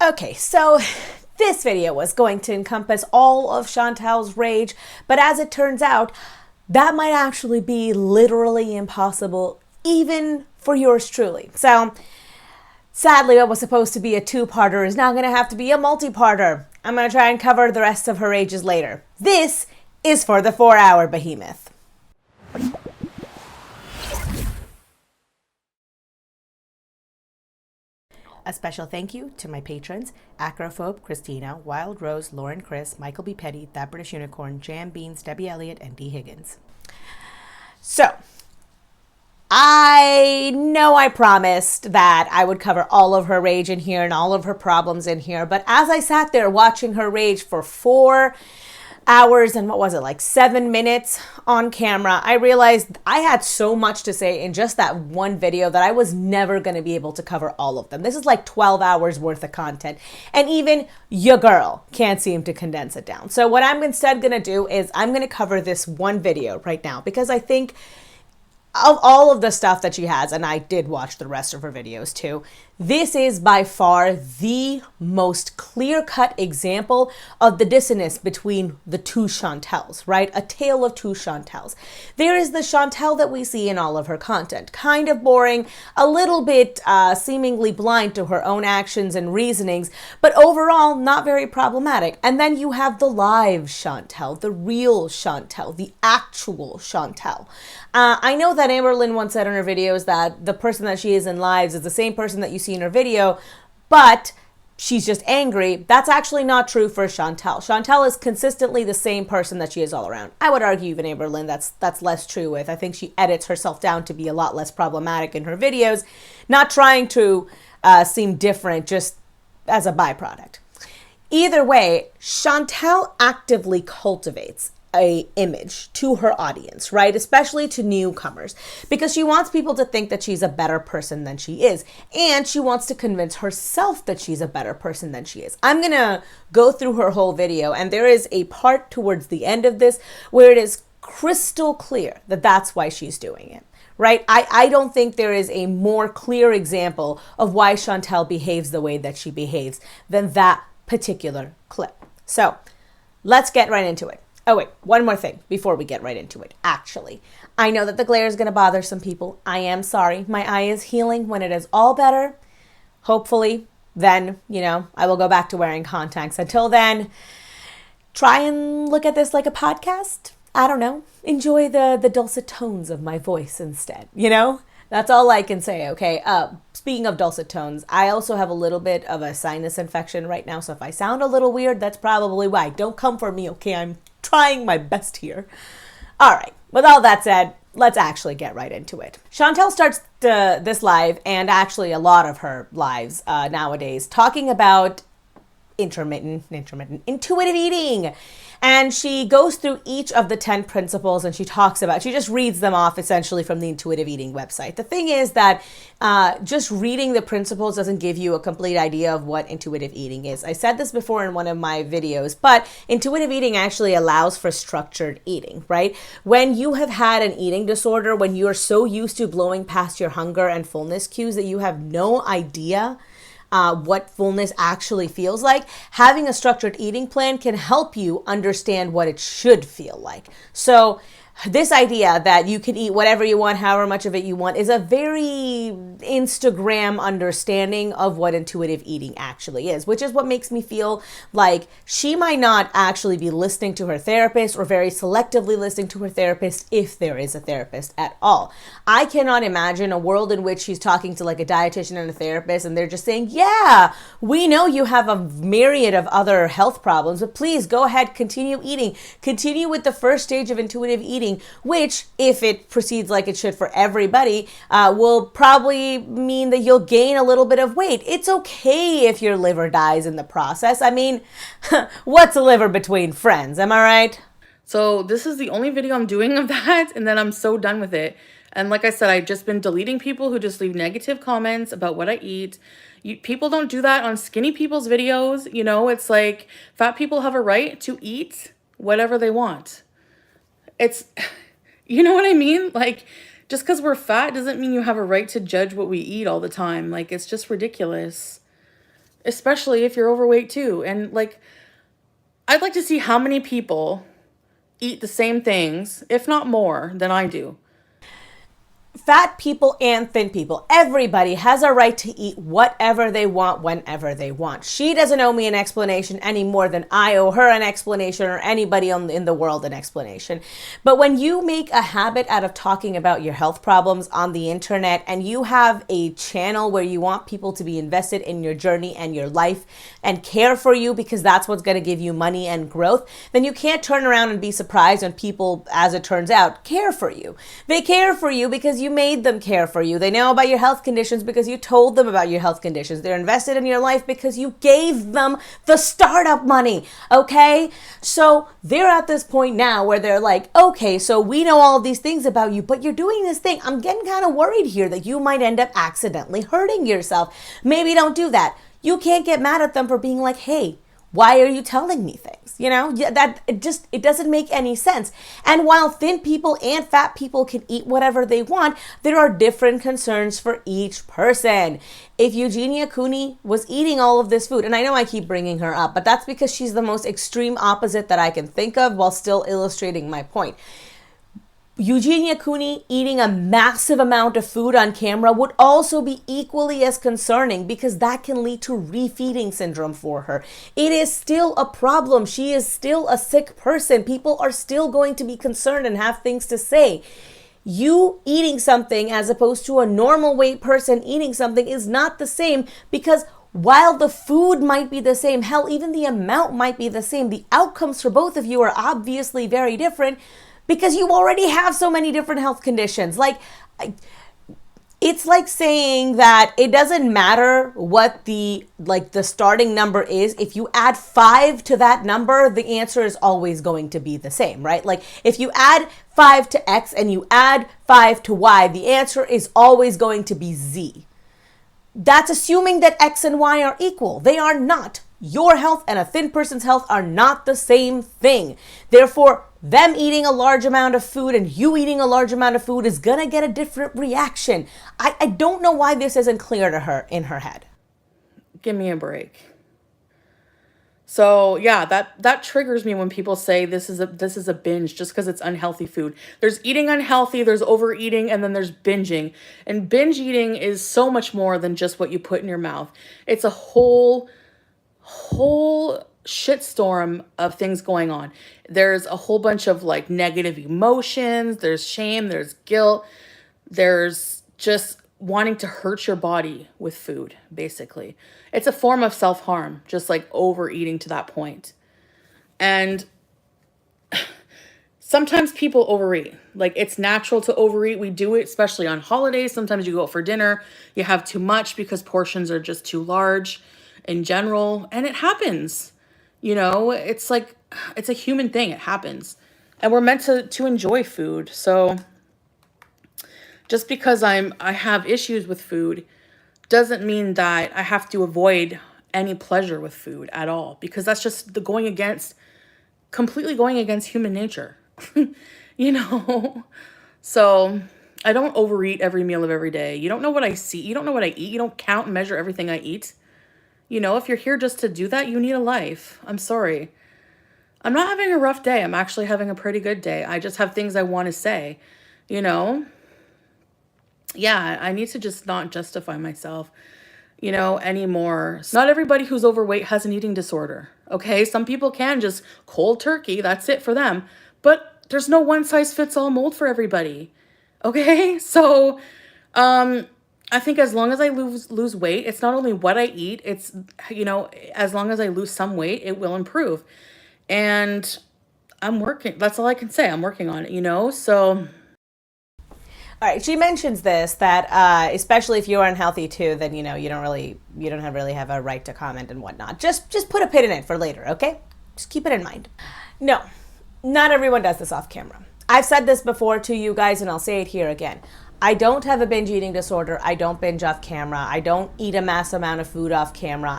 Okay, so this video was going to encompass all of Chantel's rage, but as it turns out, that might actually be literally impossible, even for yours truly. So, sadly, what was supposed to be a two-parter is now going to have to be a multi-parter. I'm going to try and cover the rest of her rages later. This is for the 4-hour behemoth. A special thank you to my patrons, Acrophobe, Christina, Wild Rose, Lauren Chris, Michael B. Petty, That British Unicorn, Jam Beans, Debbie Elliott, and D. Higgins. So, I know I promised that I would cover all of her rage in here and all of her problems in here, but as I sat there watching her rage for 4 hours and 7 minutes on camera, I realized I had so much to say in just that one video that I was never going to be able to cover all of them. This is like 12 hours worth of content, and even your girl can't seem to condense it down. So what I'm instead going to do is I'm going to cover this one video right now, because I think of all of the stuff that she has, and I did watch the rest of her videos too, this is by far the most clear-cut example of the dissonance between the two Chantels, right? A tale of two Chantels. There is the Chantel that we see in all of her content, kind of boring, a little bit seemingly blind to her own actions and reasonings, but overall not very problematic. And then you have the live Chantel, the real Chantel, the actual Chantel. I know that Maybeline once said in her videos that the person that she is in lives is the same person that you see in her video, but she's just angry. That's actually not true for Chantel. Chantel is consistently the same person that she is all around. I would argue even Maybeline that's less true with. I think she edits herself down to be a lot less problematic in her videos, not trying to seem different just as a byproduct. Either way, Chantel actively cultivates a image to her audience, right? Especially to newcomers, because she wants people to think that she's a better person than she is. And she wants to convince herself that she's a better person than she is. I'm going to go through her whole video, and there is a part towards the end of this where it is crystal clear that that's why she's doing it, right? I don't think there is a more clear example of why Chantel behaves the way that she behaves than that particular clip. So let's get right into it. Oh wait, one more thing before we get right into it. Actually, I know that the glare is going to bother some people. I am sorry. My eye is healing. When it is all better, hopefully, then, I will go back to wearing contacts. Until then, try and look at this like a podcast. I don't know. Enjoy the dulcet tones of my voice instead, That's all I can say, okay? Speaking of dulcet tones, I also have a little bit of a sinus infection right now, so if I sound a little weird, that's probably why. Don't come for me, okay? I'm trying my best here. All right, with all that said, let's actually get right into it. Chantel starts this live, and actually a lot of her lives nowadays, talking about intuitive eating. And she goes through each of the 10 principles, and she just reads them off essentially from the intuitive eating website. The thing is that just reading the principles doesn't give you a complete idea of what intuitive eating is. I said this before in one of my videos, but intuitive eating actually allows for structured eating, right? When you have had an eating disorder, when you are so used to blowing past your hunger and fullness cues that you have no idea what fullness actually feels like, having a structured eating plan can help you understand what it should feel like. So this idea that you can eat whatever you want, however much of it you want, is a very Instagram understanding of what intuitive eating actually is, which is what makes me feel like she might not actually be listening to her therapist, or very selectively listening to her therapist, if there is a therapist at all. I cannot imagine a world in which she's talking to like a dietitian and a therapist, and they're just saying, yeah, we know you have a myriad of other health problems, but please go ahead, continue eating. Continue with the first stage of intuitive eating, which, if it proceeds like it should for everybody, will probably mean that you'll gain a little bit of weight. It's okay if your liver dies in the process. I mean, what's a liver between friends? Am I right? So this is the only video I'm doing of that, and then I'm so done with it. And like I said, I've just been deleting people who just leave negative comments about what I eat. People don't do that on skinny people's videos. It's like fat people have a right to eat whatever they want. It's, you know what I mean? Like, just because we're fat doesn't mean you have a right to judge what we eat all the time. Like, it's just ridiculous. especially if you're overweight too. And like, I'd like to see how many people eat the same things, if not more, than I do. Fat people and thin people, everybody has a right to eat whatever they want whenever they want. She doesn't owe me an explanation any more than I owe her an explanation, or anybody in the world an explanation. But when you make a habit out of talking about your health problems on the internet, and you have a channel where you want people to be invested in your journey and your life and care for you because that's what's going to give you money and growth, then you can't turn around and be surprised when people, as it turns out, care for you. They care for you because you made them care for you. They know about your health conditions because you told them about your health conditions. They're invested in your life because you gave them the startup money, okay? So they're at this point now where they're like, okay, so we know all of these things about you, but you're doing this thing. I'm getting kind of worried here that you might end up accidentally hurting yourself. Maybe don't do that. You can't get mad at them for being like, hey, why are you telling me things? You know, it doesn't make any sense. And while thin people and fat people can eat whatever they want, there are different concerns for each person. If Eugenia Cooney was eating all of this food, and I know I keep bringing her up, but that's because she's the most extreme opposite that I can think of while still illustrating my point. Eugenia Cooney eating a massive amount of food on camera would also be equally as concerning, because that can lead to refeeding syndrome for her. It is still a problem. She is still a sick person. People are still going to be concerned and have things to say. You eating something as opposed to a normal weight person eating something is not the same, because while the food might be the same, hell, even the amount might be the same, the outcomes for both of you are obviously very different, because you already have so many different health conditions. Like, it's like saying that it doesn't matter what the starting number is. If you add 5 to that number, the answer is always going to be the same, right? Like, if you add 5 to X and you add 5 to Y, the answer is always going to be Z. That's assuming that X and Y are equal. They are not. Your health and a thin person's health are not the same thing. Therefore, them eating a large amount of food and you eating a large amount of food is gonna get a different reaction. I don't know why this isn't clear to her in her head. Give me a break. So yeah, that triggers me when people say this is a binge just because it's unhealthy food. There's eating unhealthy, there's overeating, and then there's binging. And binge eating is so much more than just what you put in your mouth. It's a whole shitstorm of things going on. There's a whole bunch of like negative emotions, there's shame, there's guilt, there's just wanting to hurt your body with food, basically. It's a form of self-harm, just like overeating to that point. And sometimes people overeat. Like, it's natural to overeat. We do it, especially on holidays. Sometimes you go out for dinner, you have too much because portions are just too large in general, and it happens. You know, it's like, it's a human thing. It happens. And we're meant to enjoy food. So just because I have issues with food doesn't mean that I have to avoid any pleasure with food at all, because that's just completely going against human nature. You know? So I don't overeat every meal of every day. You don't know what I see. You don't know what I eat. You don't count and measure everything I eat. You know, if you're here just to do that, you need a life. I'm sorry. I'm not having a rough day. I'm actually having a pretty good day. I just have things I want to say, you know? Yeah, I need to just not justify myself, you know, anymore. Not everybody who's overweight has an eating disorder, okay? Some people can just cold turkey. That's it for them. But there's no one size fits all mold for everybody, okay? So, I think as long as I lose weight, it's not only what I eat, it's, you know, as long as I lose some weight, it will improve. And I'm working. That's all I can say. I'm working on it, you know? So. All right. She mentions this, that especially if you're unhealthy too, then, you know, you don't really have a right to comment and whatnot. Just put a pin in it for later, okay? Just keep it in mind. No, not everyone does this off camera. I've said this before to you guys, and I'll say it here again. I don't have a binge eating disorder. I don't binge off camera. I don't eat a mass amount of food off camera.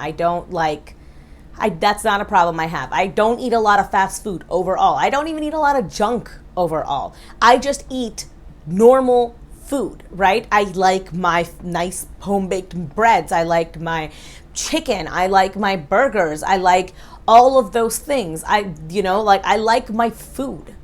That's not a problem I have. I don't eat a lot of fast food overall. I don't even eat a lot of junk overall. I just eat normal food, right? I like my nice home-baked breads. I like my chicken. I like my burgers. I like all of those things. I like my food.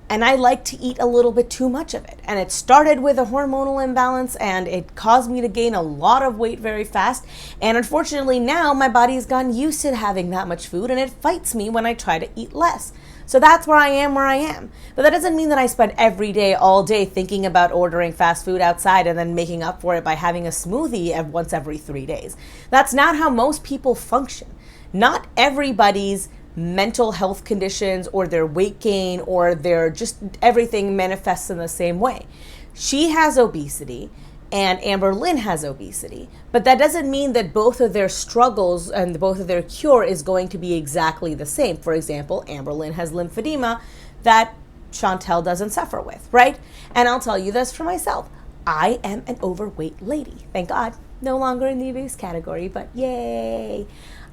And I like to eat a little bit too much of it. And it started with a hormonal imbalance, and it caused me to gain a lot of weight very fast. And unfortunately now my body has gotten used to having that much food, and it fights me when I try to eat less. So that's where I am. But that doesn't mean that I spend every day, all day, thinking about ordering fast food outside and then making up for it by having a smoothie once every 3 days. That's not how most people function. Not everybody's mental health conditions or their weight gain or their just everything manifests in the same way. She has obesity and Amber Lynn has obesity, but that doesn't mean that both of their struggles and both of their cure is going to be exactly the same. For example, Amber Lynn has lymphedema that Chantel doesn't suffer with, right? And I'll tell you this for myself. I am an overweight lady. Thank God. No longer in the obese category, but yay.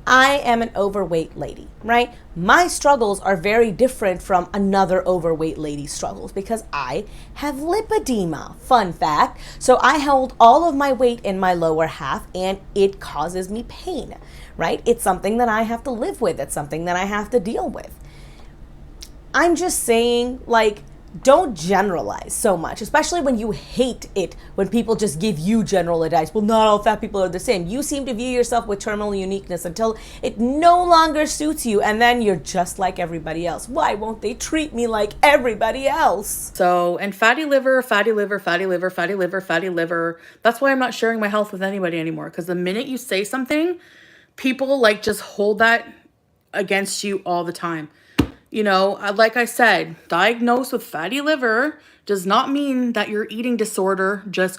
I am an overweight lady, right? My struggles are very different from another overweight lady's struggles because I have lipedema, fun fact. So I hold all of my weight in my lower half and it causes me pain, right? It's something that I have to live with. It's something that I have to deal with. I'm just saying, like, don't generalize so much, especially when you hate it, when people just give you general advice. Well, not all fat people are the same. You seem to view yourself with terminal uniqueness until it no longer suits you, and then you're just like everybody else. Why won't they treat me like everybody else? So, and fatty liver, fatty liver, fatty liver, fatty liver, fatty liver. That's why I'm not sharing my health with anybody anymore, because the minute you say something, people like just hold that against you all the time. You know, like I said, diagnosed with fatty liver does not mean that your eating disorder just,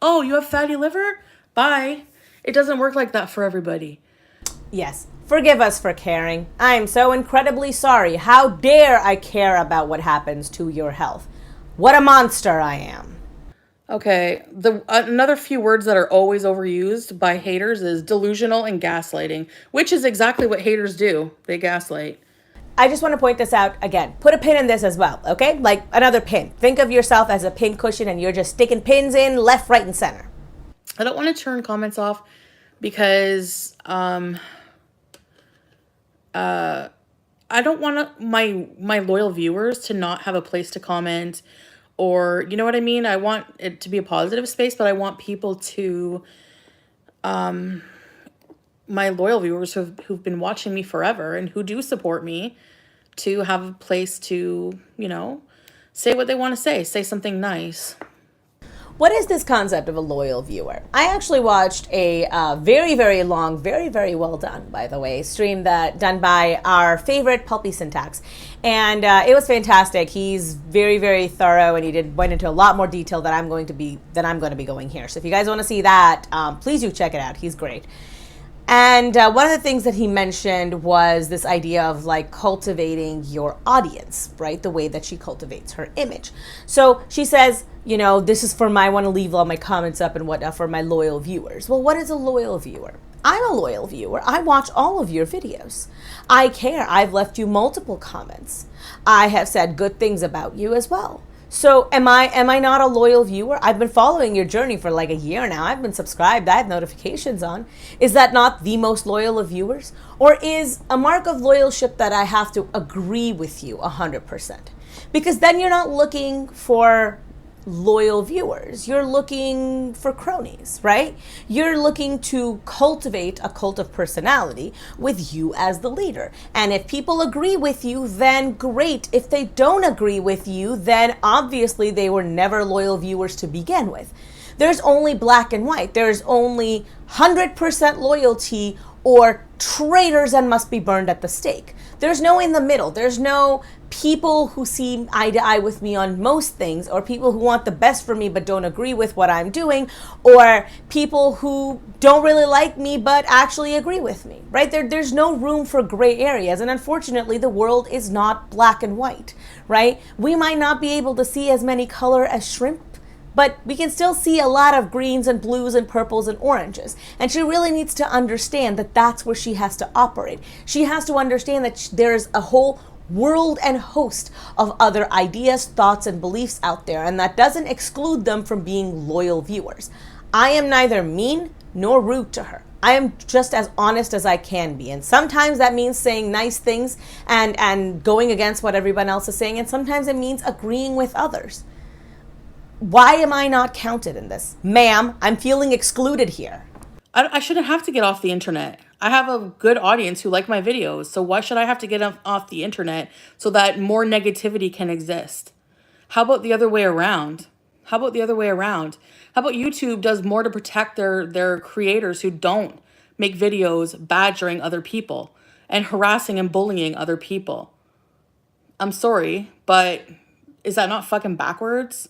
oh, you have fatty liver? Bye. It doesn't work like that for everybody. Yes. Forgive us for caring. I am so incredibly sorry. How dare I care about what happens to your health? What a monster I am. Okay, another few words that are always overused by haters is delusional and gaslighting, which is exactly what haters do. They gaslight. I just want to point this out again. Put a pin in this as well, okay? Like another pin. Think of yourself as a pin cushion and you're just sticking pins in left, right, and center. I don't want to turn comments off because I don't want my loyal viewers to not have a place to comment, or you know what I mean? I want it to be a positive space, but I want people to my loyal viewers who've been watching me forever and who do support me to have a place to, you know, say what they want to say something nice. What is this concept of a loyal viewer? I actually watched a very, very long, very, very well done, by the way, stream done by our favorite Pulpy Syntax. And it was fantastic. He's very, very thorough, and he went into a lot more detail than I'm going to be going here. So if you guys want to see that, please do check it out. He's great. And one of the things that he mentioned was this idea of like cultivating your audience, right? The way that she cultivates her image. So she says, you know, this is for I want to leave all my comments up and whatnot for my loyal viewers. Well, what is a loyal viewer? I'm a loyal viewer. I watch all of your videos. I care. I've left you multiple comments. I have said good things about you as well. So am I not a loyal viewer? I've been following your journey for like a year now. I've been subscribed. I have notifications on. Is that not the most loyal of viewers? Or is a mark of loyalship that I have to agree with you 100%? Because then you're not looking for loyal viewers. You're looking for cronies, right? You're looking to cultivate a cult of personality with you as the leader. And if people agree with you, then great. If they don't agree with you, then obviously they were never loyal viewers to begin with. There's only black and white. There's only 100% loyalty or traitors and must be burned at the stake. There's no in the middle. There's no people who see eye to eye with me on most things, or people who want the best for me but don't agree with what I'm doing, or people who don't really like me but actually agree with me, right? There's no room for gray areas, and unfortunately the world is not black and white, right? We might not be able to see as many color as shrimp, but we can still see a lot of greens and blues and purples and oranges. And she really needs to understand that that's where she has to operate. She has to understand that there's a whole world and host of other ideas, thoughts, and beliefs out there, and that doesn't exclude them from being loyal viewers. I am neither mean nor rude to her. I am just as honest as I can be. And sometimes that means saying nice things and going against what everyone else is saying. And sometimes it means agreeing with others. Why am I not counted in this? Ma'am, I'm feeling excluded here. I shouldn't have to get off the internet. I have a good audience who like my videos. So why should I have to get off the internet so that more negativity can exist? How about the other way around? How about YouTube does more to protect their creators who don't make videos badgering other people and harassing and bullying other people? I'm sorry, but is that not fucking backwards?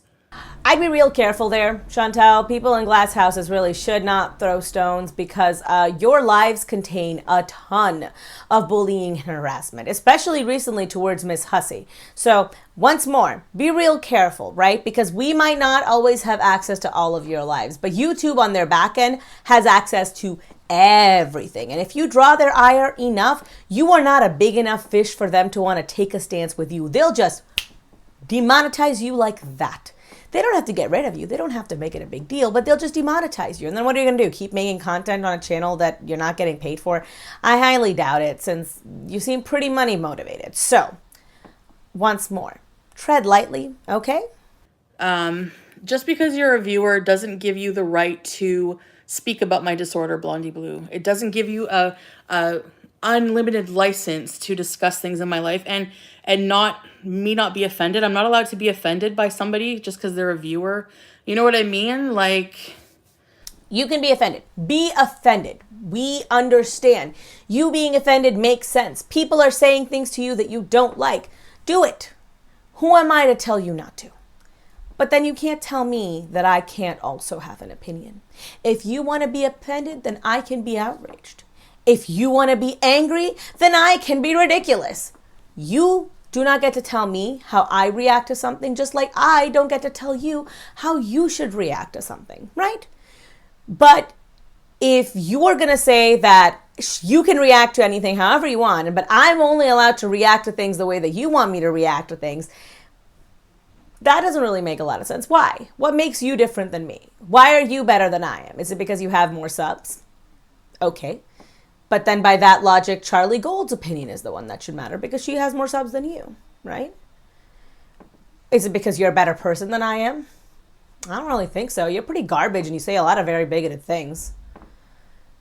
I'd be real careful there, Chantel. People in glass houses really should not throw stones because your lives contain a ton of bullying and harassment, especially recently towards Miss Hussey. So once more, be real careful, right? Because we might not always have access to all of your lives, but YouTube on their back end has access to everything. And if you draw their ire enough, you are not a big enough fish for them to want to take a stance with you. They'll just demonetize you like that. They don't have to get rid of you. They don't have to make it a big deal, but they'll just demonetize you. And then what are you going to do? Keep making content on a channel that you're not getting paid for? I highly doubt it, since you seem pretty money motivated. So, once more, tread lightly, okay? Just because you're a viewer doesn't give you the right to speak about my disorder, Blondie Blue. It doesn't give you a unlimited license to discuss things in my life and not be offended. I'm not allowed to be offended by somebody just because they're a viewer. You know what I mean? Like, you can be offended. Be offended. We understand. You being offended makes sense. People are saying things to you that you don't like. Do it. Who am I to tell you not to? But then you can't tell me that I can't also have an opinion. If you want to be offended, then I can be outraged. If you want to be angry, then I can be ridiculous. You do not get to tell me how I react to something, just like I don't get to tell you how you should react to something, right? But if you're going to say that you can react to anything however you want, but I'm only allowed to react to things the way that you want me to react to things, that doesn't really make a lot of sense. Why? What makes you different than me? Why are you better than I am? Is it because you have more subs? Okay. But then by that logic, Charlie Gold's opinion is the one that should matter because she has more subs than you, right? Is it because you're a better person than I am? I don't really think so. You're pretty garbage and you say a lot of very bigoted things.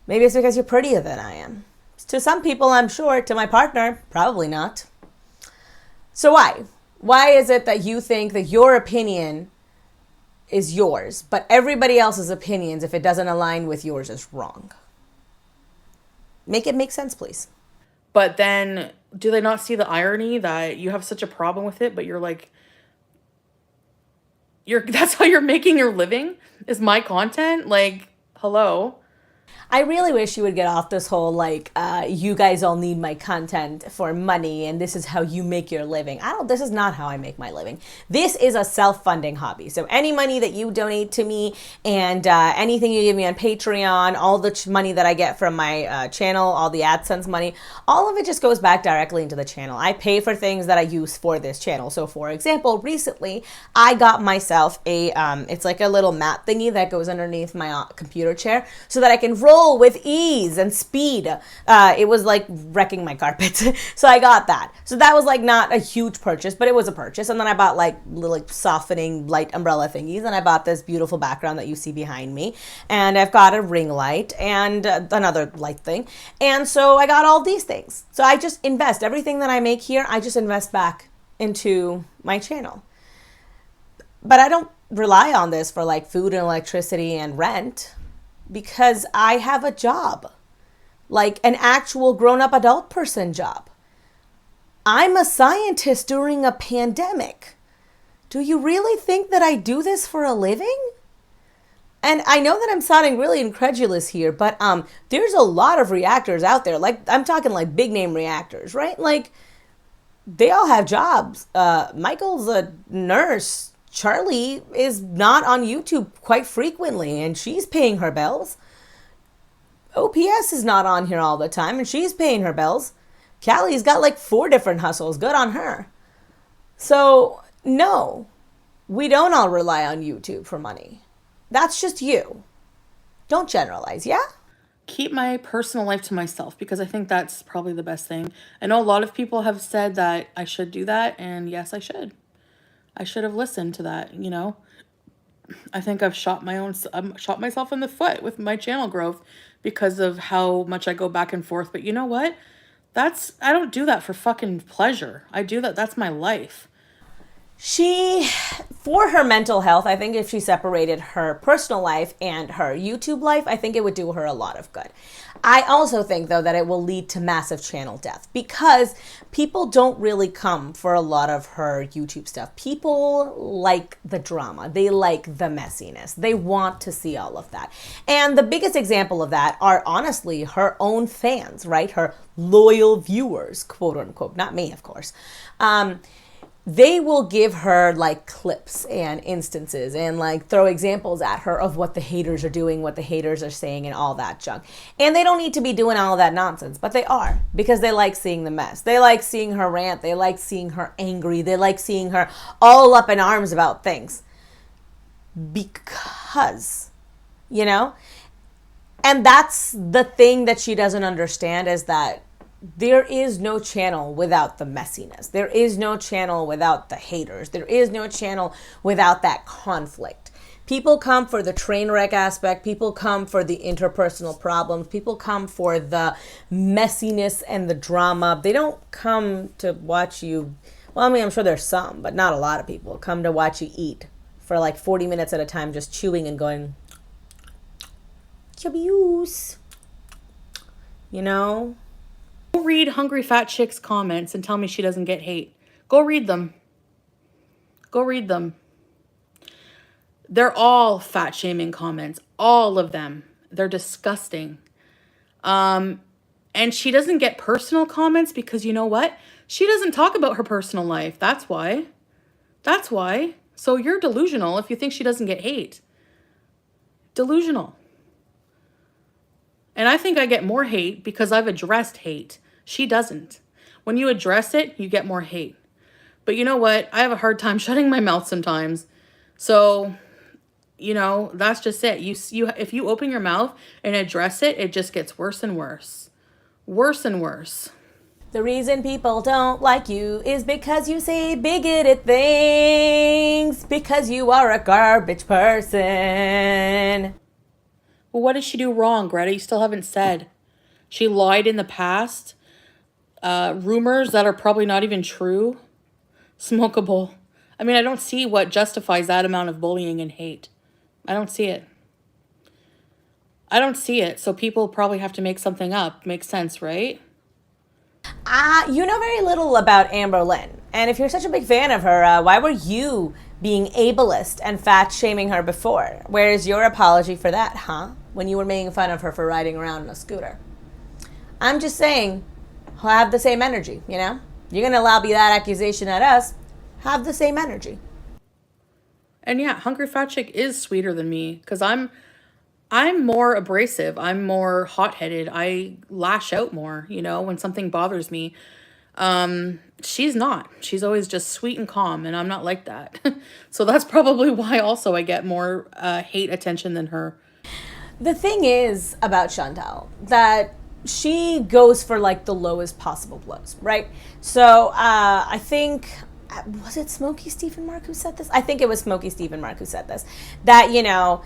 Maybe it's because you're prettier than I am. To some people, I'm sure. To my partner, probably not. So why? Why is it that you think that your opinion is yours, but everybody else's opinions, if it doesn't align with yours, is wrong? Make it make sense, please. But then, do they not see the irony that you have such a problem with it, but you're like, that's how you're making your living? Is my content? Like, hello? I really wish you would get off this whole, like, you guys all need my content for money and this is how you make your living. This is not how I make my living. This is a self-funding hobby. So any money that you donate to me and anything you give me on Patreon, all the money that I get from my channel, all the AdSense money, all of it just goes back directly into the channel. I pay for things that I use for this channel. So for example, recently I got myself it's like a little mat thingy that goes underneath my computer chair so that I can roll with ease and speed. It was like wrecking my carpet. So I got that. So that was like not a huge purchase, but it was a purchase. And then I bought like little softening light umbrella thingies. And I bought this beautiful background that you see behind me. And I've got a ring light and another light thing. And so I got all these things. So I just invest everything that I make here. I just invest back into my channel. But I don't rely on this for like food and electricity and rent, because I have a job, like an actual grown-up adult person job. I'm a scientist during a pandemic. Do you really think that I do this for a living? And I know that I'm sounding really incredulous here, but there's a lot of reactors out there. Like, I'm talking like big name reactors, right? Like, they all have jobs. Michael's a nurse. Charlie is not on YouTube quite frequently, and she's paying her bills. OPS is not on here all the time, and she's paying her bills. Callie's got like 4 different hustles. Good on her. So, no, we don't all rely on YouTube for money. That's just you. Don't generalize, yeah? keep my personal life to myself, because I think that's probably the best thing. I know a lot of people have said that I should do that, and yes, I should. I should have listened to that, you know. I think I've shot myself in the foot with my channel growth because of how much I go back and forth. But you know what? I don't do that for fucking pleasure. I do that. That's my life. For her mental health, I think if she separated her personal life and her YouTube life, I think it would do her a lot of good. I also think, though, that it will lead to massive channel death because people don't really come for a lot of her YouTube stuff. People like the drama. They like the messiness. They want to see all of that. And the biggest example of that are honestly her own fans, right? Her loyal viewers, quote unquote. Not me, of course. They will give her like clips and instances and like throw examples at her of what the haters are doing, what the haters are saying, and all that junk. And they don't need to be doing all of that nonsense, but they are, because they like seeing the mess. They like seeing her rant. They like seeing her angry. They like seeing her all up in arms about things. Because, you know? And that's the thing that she doesn't understand, is that there is no channel without the messiness. There is no channel without the haters. There is no channel without that conflict. People come for the train wreck aspect. People come for the interpersonal problems. People come for the messiness and the drama. They don't come to watch you. Well, I mean, I'm sure there's some, but not a lot of people come to watch you eat for like 40 minutes at a time, just chewing and going, abuse. You know? Go read Hungry Fat Chick's comments and tell me she doesn't get hate. Go read them. Go read them. They're all fat shaming comments. All of them. They're disgusting. And she doesn't get personal comments because you know what? She doesn't talk about her personal life. That's why. That's why. So you're delusional if you think she doesn't get hate. Delusional. And I think I get more hate because I've addressed hate. She doesn't. When you address it, you get more hate. But you know what? I have a hard time shutting my mouth sometimes. So, you know, that's just it. If you open your mouth and address it, it just gets worse and worse. Worse and worse. The reason people don't like you is because you say bigoted things. Because you are a garbage person. Well, what did she do wrong, Greta? You still haven't said. She lied in the past. Rumors that are probably not even true. Smokable. I mean, I don't see what justifies that amount of bullying and hate. I don't see it. I don't see it. So people probably have to make something up. Makes sense, right? You know very little about Amber Lynn. And if you're such a big fan of her, why were you being ableist and fat shaming her before? Where is your apology for that, huh? When you were making fun of her for riding around in a scooter. I'm just saying, have the same energy, you know? You're going to lobby that accusation at us. Have the same energy. And yeah, Hungry Fat Chick is sweeter than me because I'm more abrasive. I'm more hot-headed. I lash out more, you know, when something bothers me. She's not. She's always just sweet and calm, and I'm not like that. So that's probably why also I get more hate attention than her. The thing is about Chantal that she goes for like the lowest possible blows, right? So I think, was it Smokey Stephen Mark who said this? I think it was Smokey Stephen Mark who said this. That, you know,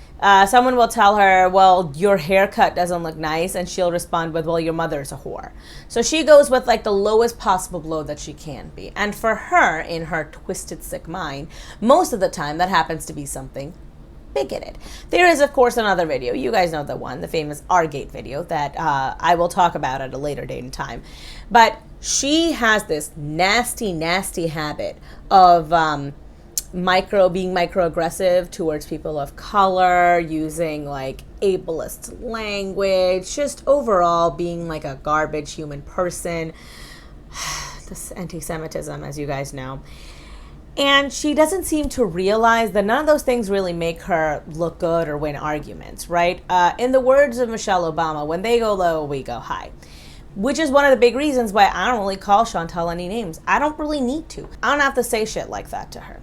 someone will tell her, well, your haircut doesn't look nice. And she'll respond with, well, your mother's a whore. So she goes with like the lowest possible blow that she can be. And for her, in her twisted, sick mind, most of the time that happens to be something bigoted. There is, of course, another video. You guys know the one, the famous R-Gate video that I will talk about at a later date and time. But she has this nasty, nasty habit of being microaggressive towards people of color, using like ableist language, just overall being like a garbage human person. This anti-Semitism, as you guys know. And she doesn't seem to realize that none of those things really make her look good or win arguments, right? In the words of Michelle Obama, when they go low, we go high. Which is one of the big reasons why I don't really call Chantal any names. I don't really need to. I don't have to say shit like that to her.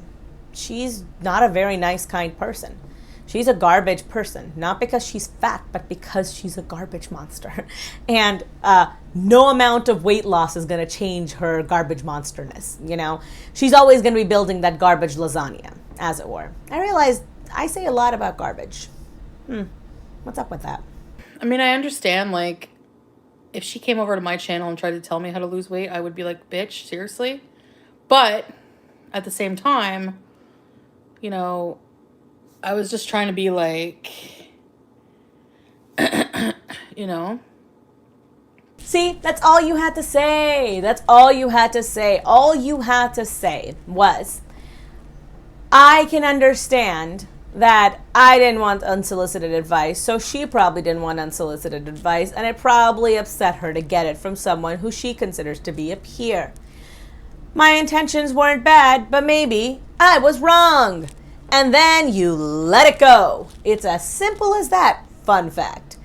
She's not a very nice, kind person. She's a garbage person, not because she's fat, but because she's a garbage monster. And no amount of weight loss is going to change her garbage monsterness, you know? She's always going to be building that garbage lasagna, as it were. I realize I say a lot about garbage. What's up with that? I mean, I understand, like, if she came over to my channel and tried to tell me how to lose weight, I would be like, bitch, seriously? But at the same time, you know, I was just trying to be like, you know. See, that's all you had to say. That's all you had to say. All you had to say was, I can understand that I didn't want unsolicited advice, so she probably didn't want unsolicited advice, and it probably upset her to get it from someone who she considers to be a peer. My intentions weren't bad, but maybe I was wrong. And then you let it go. It's as simple as that. Fun fact.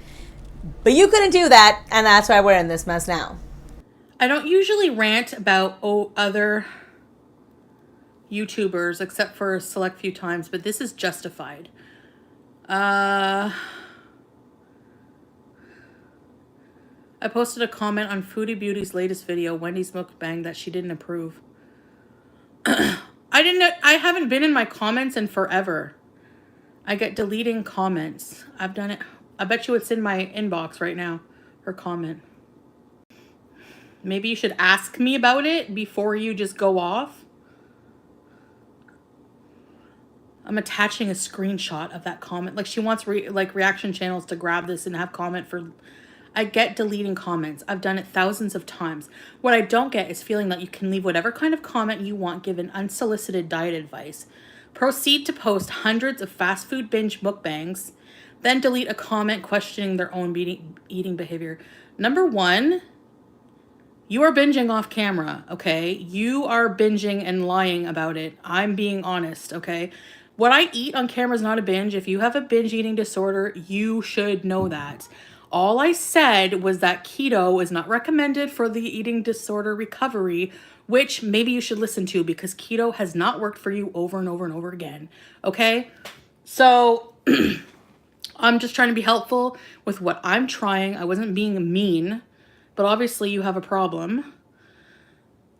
But you couldn't do that, and that's why we're in this mess now. I don't usually rant about other YouTubers except for a select few times, but this is justified. I posted a comment on Foodie Beauty's latest video, Wendy's mukbang, that she didn't approve. I haven't been in my comments in forever. I get deleting comments. I've done it. I bet you it's in my inbox right now, her comment. Maybe you should ask me about it before you just go off. I'm attaching a screenshot of that comment. Like, she wants reaction channels to grab this and have comment for... I get deleting comments. I've done it thousands of times. What I don't get is feeling that you can leave whatever kind of comment you want given unsolicited diet advice. Proceed to post hundreds of fast food binge mukbangs, then delete a comment questioning their own eating behavior. Number one, you are binging off camera, okay? You are binging and lying about it. I'm being honest, okay? What I eat on camera is not a binge. If you have a binge eating disorder, you should know that. All I said was that keto is not recommended for the eating disorder recovery, which maybe you should listen to because keto has not worked for you over and over and over again. Okay? So I'm just trying to be helpful with what I'm trying. I wasn't being mean, but obviously you have a problem.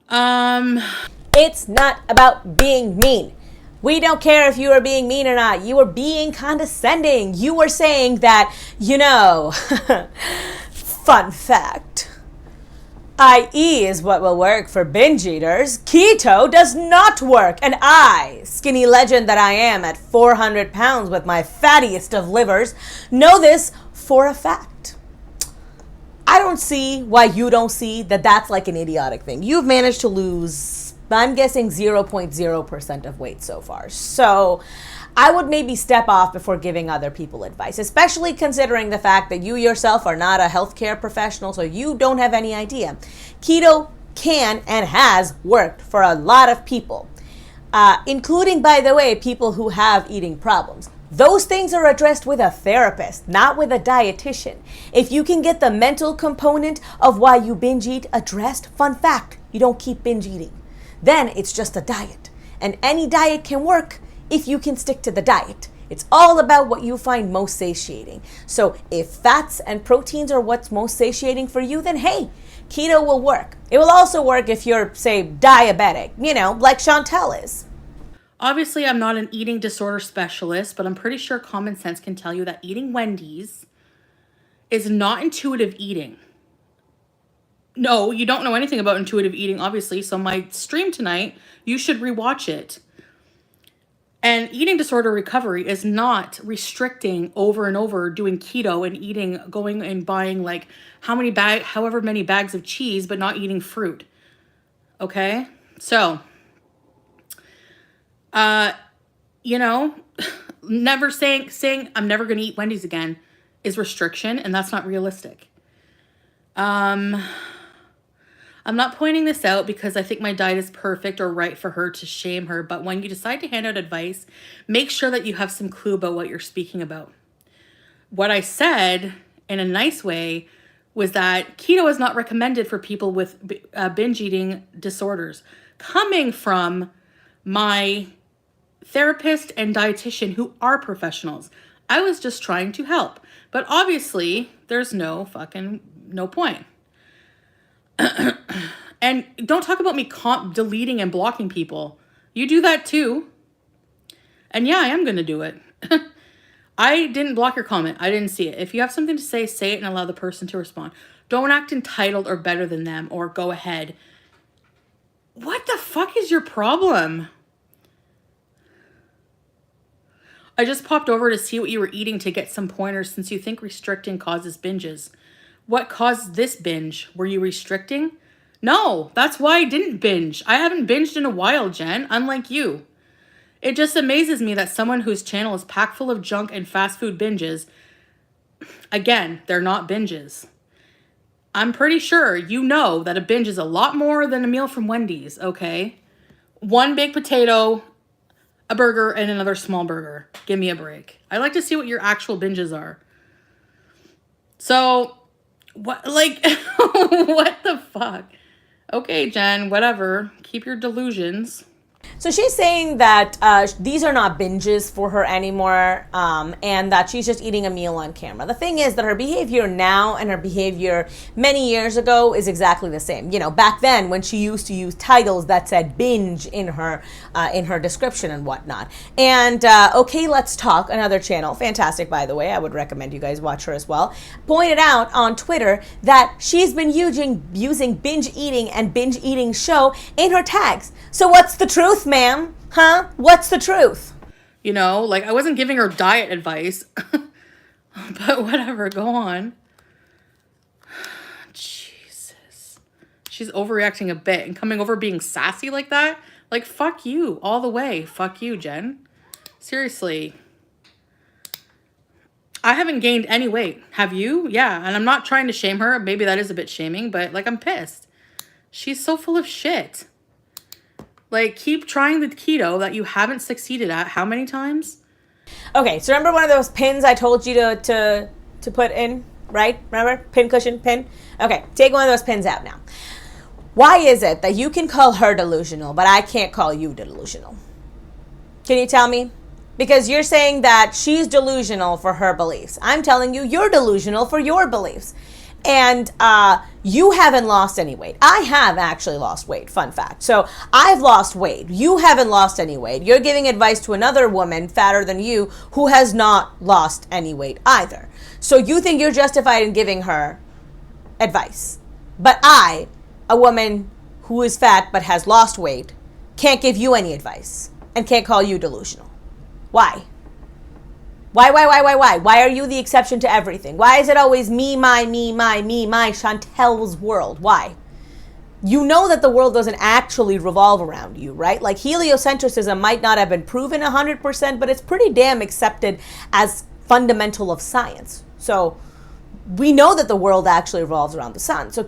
It's not about being mean. We don't care if you are being mean or not. You are being condescending. You were saying that, you know, fun fact, IE is what will work for binge eaters. Keto does not work. And I, skinny legend that I am at 400 pounds with my fattiest of livers, know this for a fact. I don't see why you don't see that that's like an idiotic thing. You've managed to lose, I'm guessing 0.0% of weight so far. So I would maybe step off before giving other people advice, especially considering the fact that you yourself are not a healthcare professional, so you don't have any idea. Keto can and has worked for a lot of people, including, by the way, people who have eating problems. Those things are addressed with a therapist, not with a dietitian. If you can get the mental component of why you binge eat addressed, fun fact, you don't keep binge eating. Then it's just a diet. And any diet can work if you can stick to the diet. It's all about what you find most satiating. So if fats and proteins are what's most satiating for you, then hey, keto will work. It will also work if you're, say, diabetic, you know, like Chantel is. Obviously, I'm not an eating disorder specialist, but I'm pretty sure common sense can tell you that eating Wendy's is not intuitive eating. No, you don't know anything about intuitive eating, obviously. So my stream tonight, you should rewatch it. And eating disorder recovery is not restricting over and over doing keto and eating, going and buying like however many bags of cheese, but not eating fruit. Okay? So, you know, never saying I'm never going to eat Wendy's again is restriction, and that's not realistic. I'm not pointing this out because I think my diet is perfect or right for her to shame her, but when you decide to hand out advice, make sure that you have some clue about what you're speaking about. What I said in a nice way was that keto is not recommended for people with binge eating disorders. Coming from my therapist and dietitian who are professionals. I was just trying to help. But obviously, there's no point. And don't talk about me deleting and blocking people. You do that too. And yeah, I am going to do it. I didn't block your comment. I didn't see it. If you have something to say, say it and allow the person to respond. Don't act entitled or better than them or go ahead. What the fuck is your problem? I just popped over to see what you were eating to get some pointers since you think restricting causes binges. What caused this binge? Were you restricting? No, that's why I didn't binge. I haven't binged in a while, Jen, unlike you. It just amazes me that someone whose channel is packed full of junk and fast food binges, again, they're not binges. I'm pretty sure you know that a binge is a lot more than a meal from Wendy's, okay? One baked potato, a burger, and another small burger. Give me a break. I like to see what your actual binges are. So, what, like, what the fuck? Okay, Jen, whatever. Keep your delusions. So she's saying that these are not binges for her anymore, and that she's just eating a meal on camera. The thing is that her behavior now and her behavior many years ago is exactly the same. You know, back then when she used to use titles that said binge in her description and whatnot. And Okay, Let's Talk, another channel, fantastic by the way, I would recommend you guys watch her as well, pointed out on Twitter that she's been using binge eating and binge eating show in her tags. So what's the truth, ma'am? Huh? What's the truth? You know, like, I wasn't giving her diet advice. But whatever, go on. Jesus. She's overreacting a bit and coming over being sassy like that. Like, fuck you all the way. Fuck you, Jen. Seriously. I haven't gained any weight. Have you? Yeah, and I'm not trying to shame her. Maybe that is a bit shaming, but, like, I'm pissed. She's so full of shit. Like, keep trying the keto that you haven't succeeded at how many times? Okay, so remember one of those pins I told you to put in, right? Remember? Pin cushion, pin? Okay, take one of those pins out now. Why is it that you can call her delusional, but I can't call you delusional? Can you tell me? Because you're saying that she's delusional for her beliefs. I'm telling you, you're delusional for your beliefs. And you haven't lost any weight. I have actually lost weight, fun fact. So I've lost weight. You haven't lost any weight. You're giving advice to another woman fatter than you who has not lost any weight either. So you think you're justified in giving her advice. But I, a woman who is fat but has lost weight, can't give you any advice and can't call you delusional. Why? Why? Why are you the exception to everything? Why is it always me, my, Chantel's world? Why? You know that the world doesn't actually revolve around you, right? Like, heliocentrism might not have been proven 100%, but it's pretty damn accepted as fundamental of science. So we know that the world actually revolves around the sun. So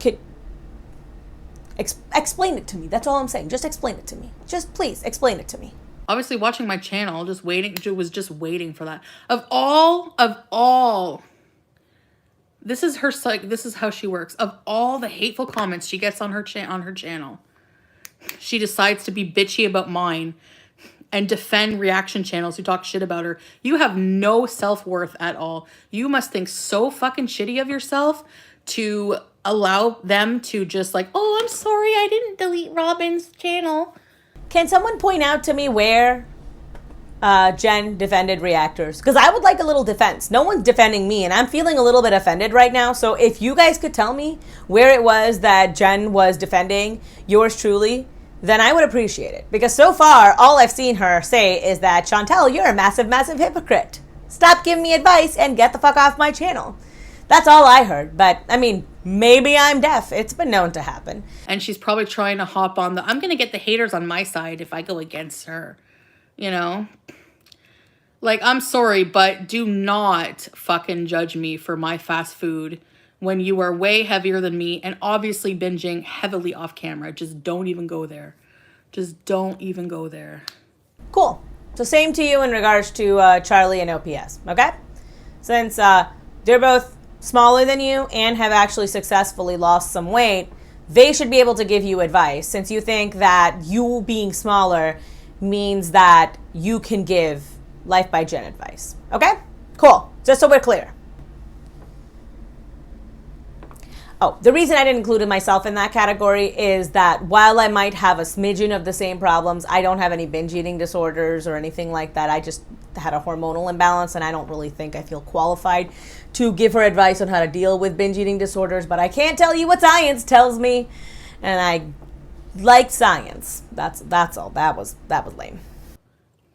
explain it to me. That's all I'm saying. Just explain it to me. Just please explain it to me. Obviously watching my channel, just waiting for that. Of all, this is her, like, this is how she works. Of all the hateful comments she gets on her channel, she decides to be bitchy about mine and defend reaction channels who talk shit about her. You have no self-worth at all. You must think so fucking shitty of yourself to allow them to just like, oh, I'm sorry, I didn't delete Robin's channel. Can someone point out to me where Jen defended reactors? Because I would like a little defense. No one's defending me, and I'm feeling a little bit offended right now. So if you guys could tell me where it was that Jen was defending yours truly, then I would appreciate it. Because so far, all I've seen her say is that, Chantel, you're a massive, massive hypocrite. Stop giving me advice and get the fuck off my channel. That's all I heard. But, I mean, maybe I'm deaf. It's been known to happen. And she's probably trying to hop on I'm going to get the haters on my side if I go against her. You know? Like, I'm sorry, but do not fucking judge me for my fast food when you are way heavier than me and obviously binging heavily off camera. Just don't even go there. Just don't even go there. Cool. So same to you in regards to Charlie and OPS, okay? Since they're both smaller than you and have actually successfully lost some weight, they should be able to give you advice since you think that you being smaller means that you can give Lyfe by Jen advice. Okay? Cool. Just so we're clear. Oh, the reason I didn't include myself in that category is that while I might have a smidgen of the same problems, I don't have any binge eating disorders or anything like that. I just had a hormonal imbalance, and I don't really think I feel qualified to give her advice on how to deal with binge eating disorders, but I can't tell you what science tells me, and I like science. That's all. That was lame.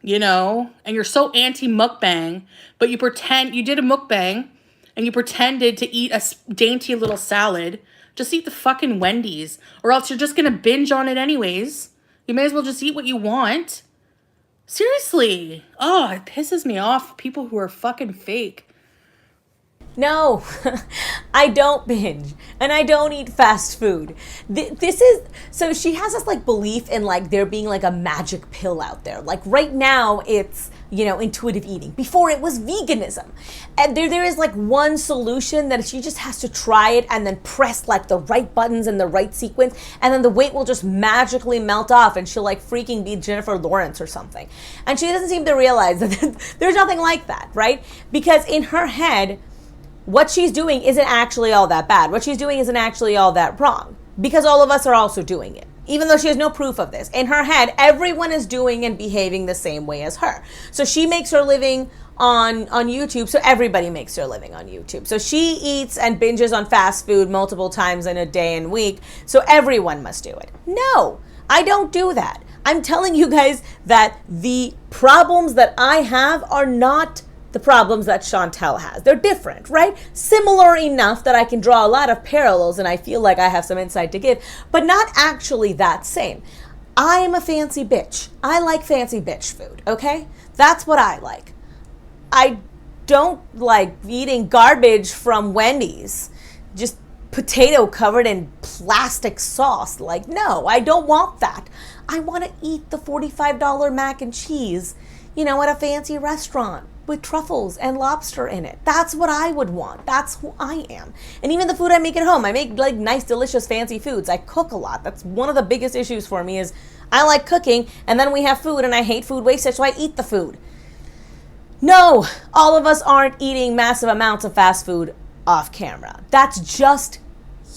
You know, and you're so anti-mukbang, but you pretend you did a mukbang and you pretended to eat a dainty little salad. Just eat the fucking Wendy's, or else you're just gonna binge on it anyways. You may as well just eat what you want. Seriously. Oh, it pisses me off. People who are fucking fake. No, I don't binge, and I don't eat fast food. This is, so she has this like belief in like there being like a magic pill out there. Like right now it's, you know, intuitive eating. Before it was veganism. And there is like one solution that she just has to try it and then press like the right buttons in the right sequence, and then the weight will just magically melt off and she'll like freaking be Jennifer Lawrence or something. And she doesn't seem to realize that there's nothing like that, right? Because in her head, what she's doing isn't actually all that bad. What she's doing isn't actually all that wrong, because all of us are also doing it, even though she has no proof of this. In her head, everyone is doing and behaving the same way as her. So she makes her living on YouTube, so everybody makes their living on YouTube. So she eats and binges on fast food multiple times in a day and week, so everyone must do it. No, I don't do that. I'm telling you guys that the problems that I have are not the problems that Chantel has. They're different, right? Similar enough that I can draw a lot of parallels and I feel like I have some insight to give, but not actually that same. I am a fancy bitch. I like fancy bitch food, okay? That's what I like. I don't like eating garbage from Wendy's, just potato covered in plastic sauce. Like, no, I don't want that. I want to eat the $45 mac and cheese, you know, at a fancy restaurant with truffles and lobster in it. That's what I would want. That's who I am. And even the food I make at home, I make like nice, delicious, fancy foods. I cook a lot. That's one of the biggest issues for me is I like cooking, and then we have food, and I hate food wastage, so I eat the food. No, all of us aren't eating massive amounts of fast food off camera. That's just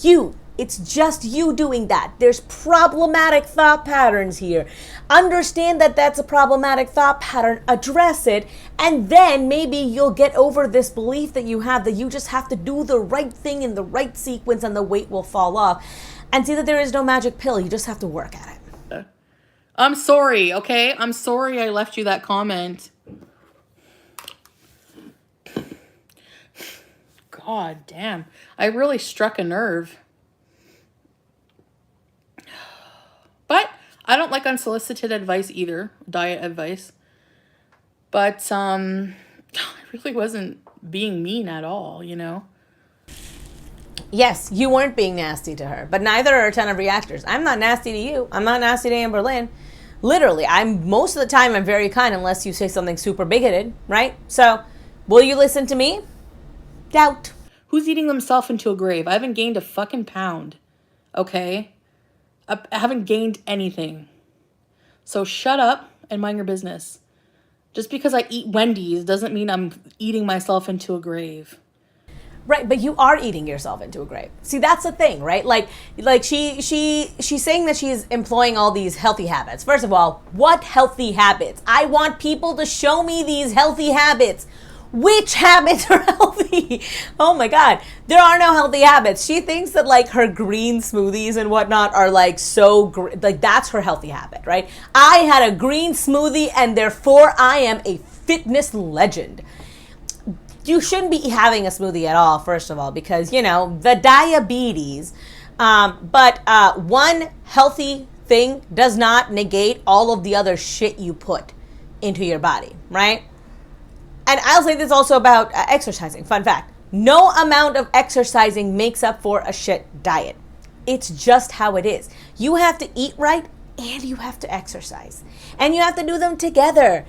you. It's just you doing that. There's problematic thought patterns here. Understand that that's a problematic thought pattern, address it, and then maybe you'll get over this belief that you have that you just have to do the right thing in the right sequence and the weight will fall off. And see that there is no magic pill. You just have to work at it. I'm sorry, okay? I'm sorry I left you that comment. God damn. I really struck a nerve. But I don't like unsolicited advice either, diet advice. But I really wasn't being mean at all, you know? Yes, you weren't being nasty to her, but neither are a ton of reactors. I'm not nasty to you. I'm not nasty to Amber Lynn. Literally, most of the time I'm very kind unless you say something super bigoted, right? So, will you listen to me? Doubt. Who's eating themselves into a grave? I haven't gained a fucking pound, okay? I haven't gained anything. So shut up and mind your business. Just because I eat Wendy's doesn't mean I'm eating myself into a grave. Right, but you are eating yourself into a grave. See, that's the thing, right? Like she's saying that she's employing all these healthy habits. First of all, what healthy habits? I want people to show me these healthy habits. Which habits are healthy? Oh my God, there are no healthy habits. She thinks that like her green smoothies and whatnot are like like that's her healthy habit, right? I had a green smoothie and therefore I am a fitness legend. You shouldn't be having a smoothie at all, first of all, because, you know, the diabetes. But one healthy thing does not negate all of the other shit you put into your body, right? And I'll say this also about exercising. Fun fact. No amount of exercising makes up for a shit diet. It's just how it is. You have to eat right and you have to exercise. And you have to do them together.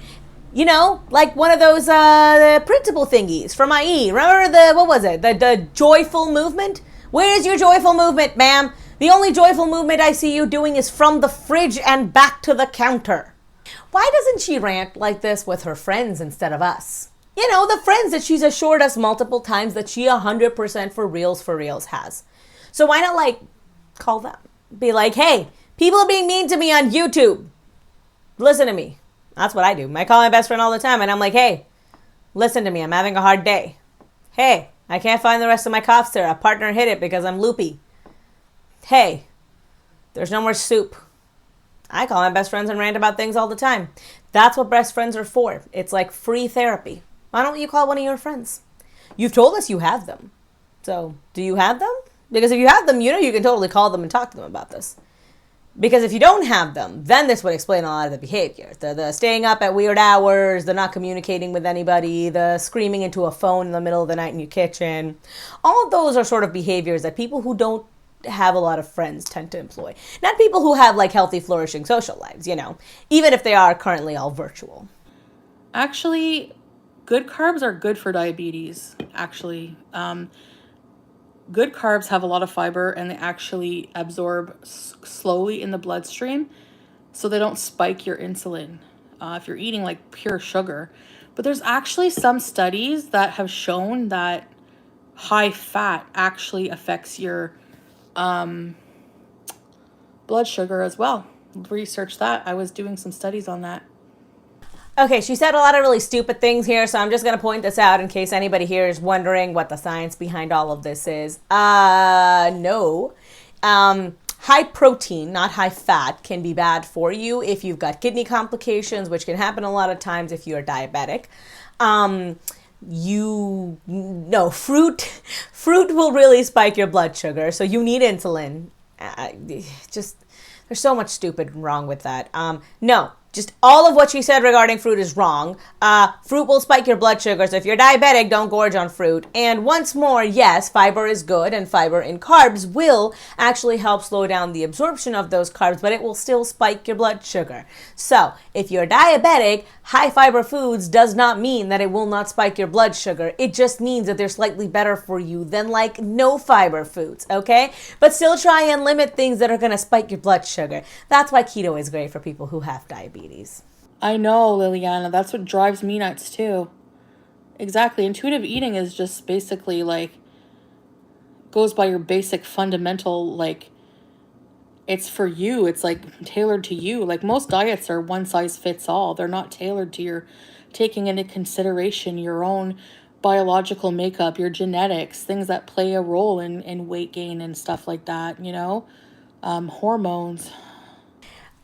You know, like one of those the printable thingies from IE. Remember the joyful movement? Where's your joyful movement, ma'am? The only joyful movement I see you doing is from the fridge and back to the counter. Why doesn't she rant like this with her friends instead of us? You know, the friends that she's assured us multiple times that she 100% for reals has. So why not, like, call them? Be like, hey, people are being mean to me on YouTube. Listen to me. That's what I do. I call my best friend all the time and I'm like, hey, listen to me. I'm having a hard day. Hey, I can't find the rest of my cough syrup. Partner hit it because I'm loopy. Hey, there's no more soup. I call my best friends and rant about things all the time. That's what best friends are for. It's like free therapy. Why don't you call one of your friends? You've told us you have them. So, do you have them? Because if you have them, you know you can totally call them and talk to them about this. Because if you don't have them, then this would explain a lot of the behavior. The staying up at weird hours, the not communicating with anybody, the screaming into a phone in the middle of the night in your kitchen. All of those are sort of behaviors that people who don't have a lot of friends tend to employ. Not people who have like healthy, flourishing social lives, you know, even if they are currently all virtual. Actually, good carbs are good for diabetes, actually. Good carbs have a lot of fiber and they actually absorb slowly in the bloodstream so they don't spike your insulin if you're eating like pure sugar. But there's actually some studies that have shown that high fat actually affects your blood sugar as well. Research that. I was doing some studies on that. Okay, she said a lot of really stupid things here, so I'm just going to point this out in case anybody here is wondering what the science behind all of this is. No. High protein, not high fat, can be bad for you if you've got kidney complications, which can happen a lot of times if you're diabetic. Fruit will really spike your blood sugar, so you need insulin. There's so much stupid wrong with that. No. Just all of what she said regarding fruit is wrong. Fruit will spike your blood sugar, so if you're diabetic, don't gorge on fruit. And once more, yes, fiber is good, and fiber in carbs will actually help slow down the absorption of those carbs, but it will still spike your blood sugar. So, if you're diabetic, high fiber foods does not mean that it will not spike your blood sugar. It just means that they're slightly better for you than like no fiber foods, okay? But still try and limit things that are going to spike your blood sugar. That's why keto is great for people who have diabetes. I know, Liliana. That's what drives me nuts too. Exactly. Intuitive eating is just basically like goes by your basic fundamental, like it's for you. It's like tailored to you. Like most diets are one size fits all. They're not tailored to your taking into consideration your own biological makeup, your genetics, things that play a role in weight gain and stuff like that, you know, hormones.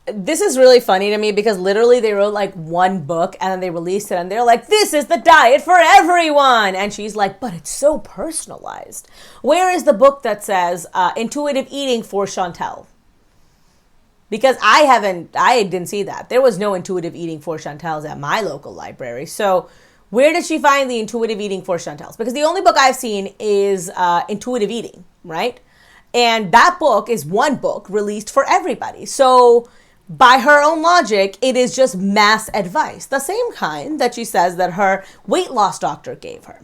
This is really funny to me because literally they wrote like one book and then they released it and they're like, this is the diet for everyone. And she's like, but it's so personalized. Where is the book that says intuitive eating for Chantel? Because I didn't see that. There was no intuitive eating for Chantels at my local library. So where did she find the intuitive eating for Chantels? Because the only book I've seen is Intuitive Eating, right? And that book is one book released for everybody. So by her own logic, it is just mass advice, the same kind that she says that her weight loss doctor gave her.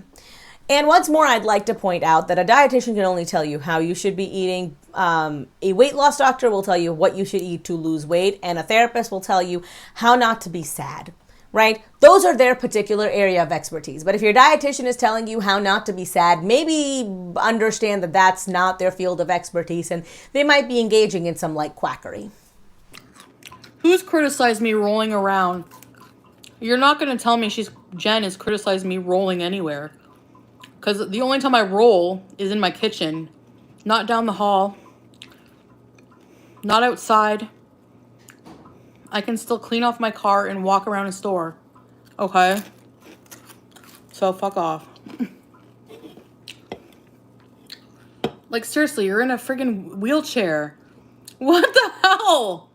And once more, I'd like to point out that a dietitian can only tell you how you should be eating. A weight loss doctor will tell you what you should eat to lose weight, and a therapist will tell you how not to be sad, right? Those are their particular area of expertise. But if your dietitian is telling you how not to be sad, maybe understand that that's not their field of expertise, and they might be engaging in some light quackery. Who's criticized me rolling around? You're not going to tell me Jen has criticized me rolling anywhere. Because the only time I roll is in my kitchen. Not down the hall. Not outside. I can still clean off my car and walk around a store. Okay? So fuck off. Like seriously, you're in a friggin' wheelchair. What the hell?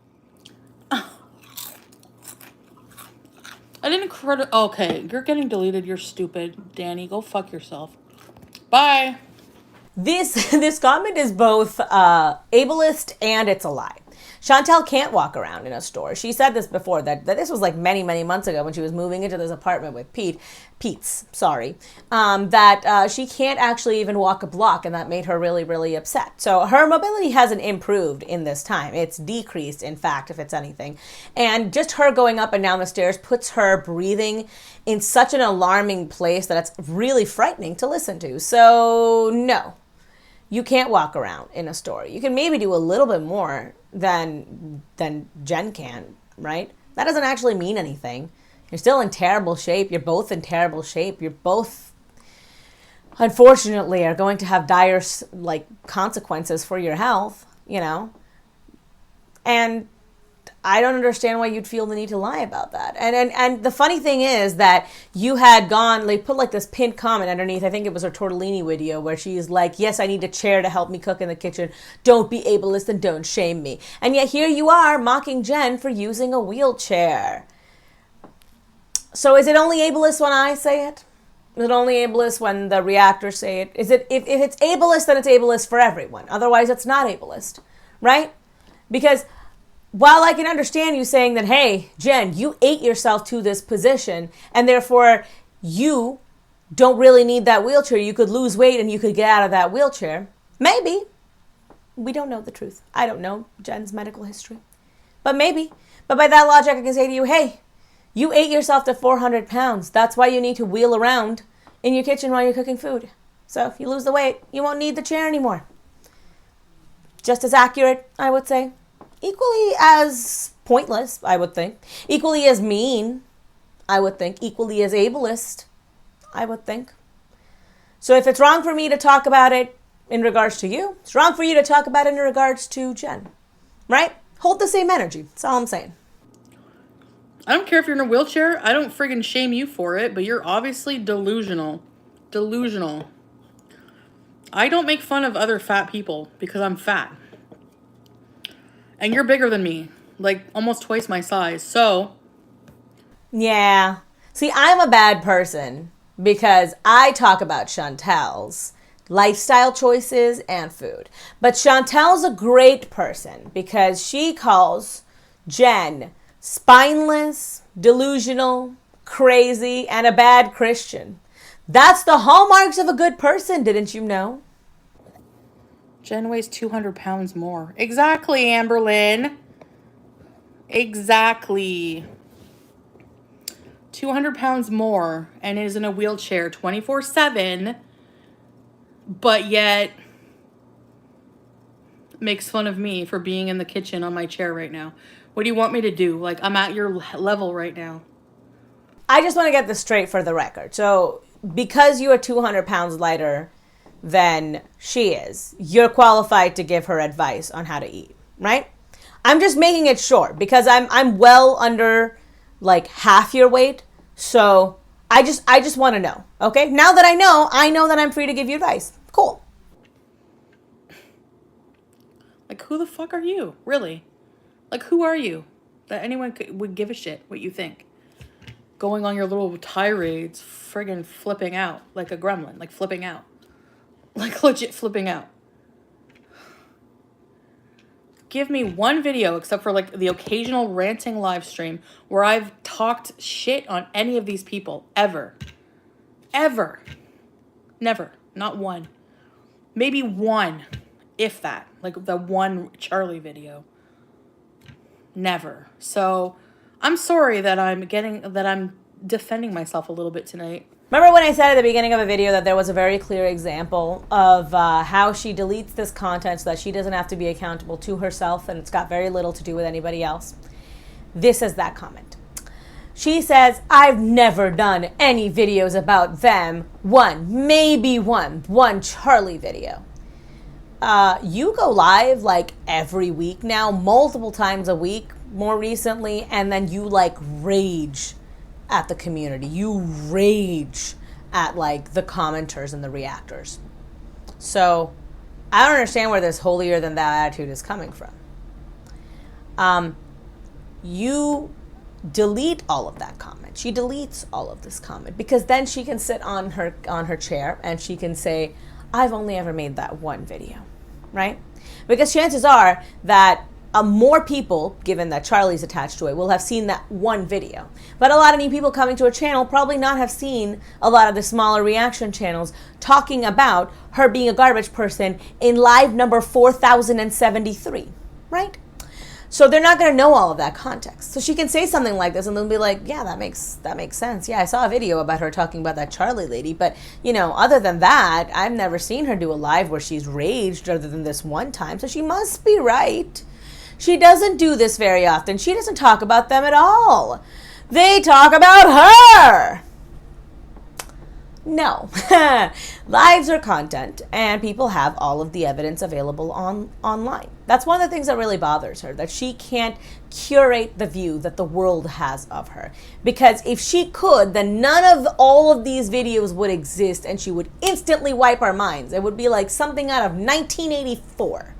I didn't credit. Okay, you're getting deleted. You're stupid, Danny. Go fuck yourself. Bye. This comment is both ableist and it's a lie. Chantel can't walk around in a store. She said this before, that this was like many, many months ago when she was moving into this apartment with Pete's, that she can't actually even walk a block, and that made her really, really upset. So her mobility hasn't improved in this time. It's decreased, in fact, if it's anything. And just her going up and down the stairs puts her breathing in such an alarming place that it's really frightening to listen to. So no, you can't walk around in a store. You can maybe do a little bit more than Jen can, right? That doesn't actually mean anything. You're still in terrible shape. You're both in terrible shape. You're both, unfortunately, are going to have dire consequences for your health, you know? And I don't understand why you'd feel the need to lie about that. And the funny thing is that you had gone, they put like this pinned comment underneath, I think it was her tortellini video, where she's like, yes, I need a chair to help me cook in the kitchen. Don't be ableist and don't shame me. And yet here you are mocking Jen for using a wheelchair. So is it only ableist when I say it? Is it only ableist when the reactors say it? Is it, if it's ableist, then it's ableist for everyone. Otherwise, it's not ableist, right? Because while I can understand you saying that, hey, Jen, you ate yourself to this position, and therefore you don't really need that wheelchair. You could lose weight and you could get out of that wheelchair. Maybe. We don't know the truth. I don't know Jen's medical history. But maybe. But by that logic, I can say to you, hey, you ate yourself to 400 pounds. That's why you need to wheel around in your kitchen while you're cooking food. So if you lose the weight, you won't need the chair anymore. Just as accurate, I would say. Equally as pointless, I would think. Equally as mean, I would think. Equally as ableist, I would think. So if it's wrong for me to talk about it in regards to you, it's wrong for you to talk about it in regards to Jen. Right? Hold the same energy. That's all I'm saying. I don't care if you're in a wheelchair. I don't friggin' shame you for it, but you're obviously delusional. Delusional. I don't make fun of other fat people because I'm fat. And you're bigger than me. Like, almost twice my size. So. Yeah. See, I'm a bad person because I talk about Chantel's lifestyle choices and food. But Chantel's a great person because she calls Jen spineless, delusional, crazy, and a bad Christian. That's the hallmarks of a good person, didn't you know? Jen weighs 200 pounds more. Exactly, Amberlynn. Exactly. 200 pounds more and is in a wheelchair 24/7, but yet makes fun of me for being in the kitchen on my chair right now. What do you want me to do? Like, I'm at your level right now. I just want to get this straight for the record. So, because you are 200 pounds lighter than she is, you're qualified to give her advice on how to eat, right? I'm just making it short because I'm well under like half your weight. So, I just want to know, okay? Now that I know that I'm free to give you advice. Cool. Like, who the fuck are you? Really? Like, who are you that anyone would give a shit what you think? Going on your little tirades, friggin' flipping out like a gremlin, like flipping out. Like, legit flipping out. Give me one video, except for, like, the occasional ranting live stream, where I've talked shit on any of these people. Ever. Ever. Never. Not one. Maybe one, if that. Like, the one Charlie video. Never. So, I'm sorry that I'm defending myself a little bit tonight. Remember when I said at the beginning of a video that there was a very clear example of how she deletes this content so that she doesn't have to be accountable to herself and it's got very little to do with anybody else? This is that comment. She says, I've never done any videos about them. Maybe one Charlie video. You go live like every week now, multiple times a week, more recently, and then you like rage at the community. You rage at like the commenters and the reactors. So I don't understand where this holier than thou attitude is coming from. You delete all of that comment. She deletes all of this comment because then she can sit on her chair and she can say, I've only ever made that one video, right? Because chances are that more people, given that Charlie's attached to it, will have seen that one video. But a lot of new people coming to her channel probably not have seen a lot of the smaller reaction channels talking about her being a garbage person in live number 4073, right? So they're not going to know all of that context. So she can say something like this and they'll be like, yeah, that makes sense. Yeah, I saw a video about her talking about that Charlie lady. But, you know, other than that, I've never seen her do a live where she's raged other than this one time. So she must be right. She doesn't do this very often. She doesn't talk about them at all. They talk about her. No. Lives are content, and people have all of the evidence available online. That's one of the things that really bothers her, that she can't curate the view that the world has of her. Because if she could, then none of all of these videos would exist, and she would instantly wipe our minds. It would be like something out of 1984.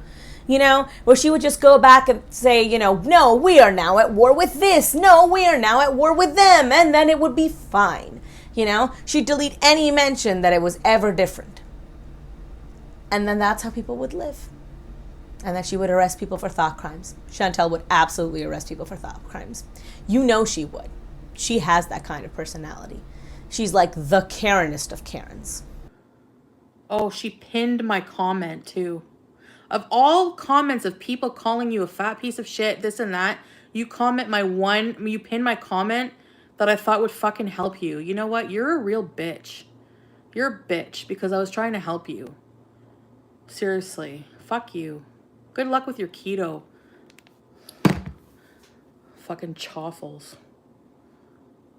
You know, where she would just go back and say, you know, no, we are now at war with this. No, we are now at war with them. And then it would be fine. You know, she'd delete any mention that it was ever different. And then that's how people would live. And that she would arrest people for thought crimes. Chantel would absolutely arrest people for thought crimes. You know she would. She has that kind of personality. She's like the Karenist of Karens. Oh, she pinned my comment too. Of all comments of people calling you a fat piece of shit, this and that, you pin my comment that I thought would fucking help you. You know what? You're a real bitch. You're a bitch because I was trying to help you. Seriously. Fuck you. Good luck with your keto. Fucking chaffles.